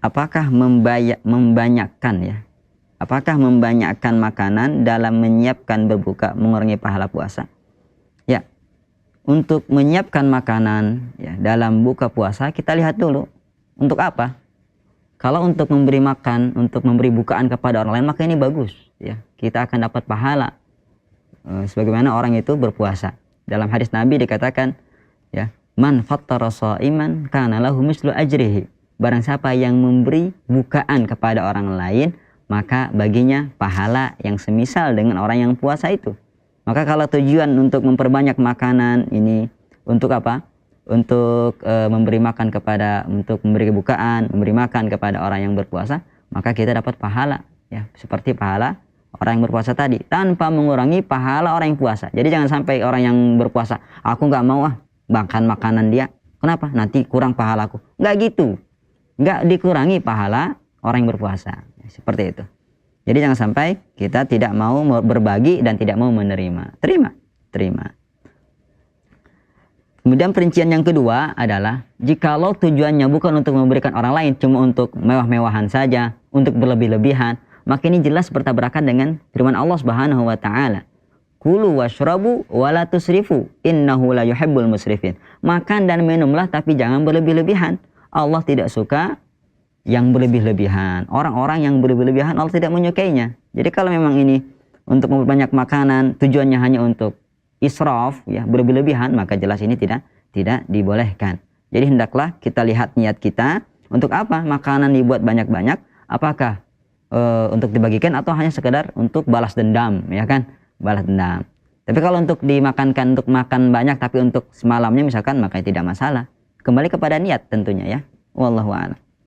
apakah membanyakkan ya? Apakah membanyakkan makanan dalam menyiapkan berbuka mengurangi pahala puasa? Ya, untuk menyiapkan makanan ya, dalam buka puasa kita lihat dulu untuk apa. Kalau untuk memberi makan, untuk memberi bukaan kepada orang lain, maka ini bagus ya. Kita akan dapat pahala sebagaimana orang itu berpuasa. Dalam hadis Nabi dikatakan ya, man fattara sha'iman kana lahu mislu ajrihi. Barang siapa yang memberi bukaan kepada orang lain, maka baginya pahala yang semisal dengan orang yang puasa itu. Maka kalau tujuan untuk memperbanyak makanan ini untuk apa? Untuk memberi makan kepada, untuk memberi bukaan, memberi makan kepada orang yang berpuasa, maka kita dapat pahala ya, seperti pahala orang yang berpuasa tadi, tanpa mengurangi pahala orang yang puasa. Jadi jangan sampai orang yang berpuasa, aku nggak mau makan makanan dia, kenapa? Nanti kurang pahalaku. Nggak gitu, nggak dikurangi pahala orang yang berpuasa. Seperti itu. Jadi jangan sampai kita tidak mau berbagi dan tidak mau menerima. Terima. Kemudian perincian yang kedua adalah jikalau tujuannya bukan untuk memberikan orang lain, cuma untuk mewah-mewahan saja, untuk berlebih-lebihan, maka ini jelas bertabrakan dengan firman Allah Subhanahu wa taala. Kulu washrabu wa la tusrifu innahu la yuhibbul musrifin. Makan dan minumlah tapi jangan berlebih-lebihan. Allah tidak suka yang berlebih-lebihan. Orang-orang yang berlebih-lebihan Allah tidak menyukainya. Jadi kalau memang ini untuk memperbanyak makanan, tujuannya hanya untuk israf ya, berlebih-lebihan, maka jelas ini tidak dibolehkan. Jadi hendaklah kita lihat niat kita untuk apa makanan dibuat banyak-banyak, apakah untuk dibagikan atau hanya sekedar untuk balas dendam, ya kan? Balas dendam. Tapi kalau untuk dimakankan, untuk makan banyak tapi untuk semalamnya misalkan, maka tidak masalah. Kembali kepada niat tentunya ya. Wallahu a'lam.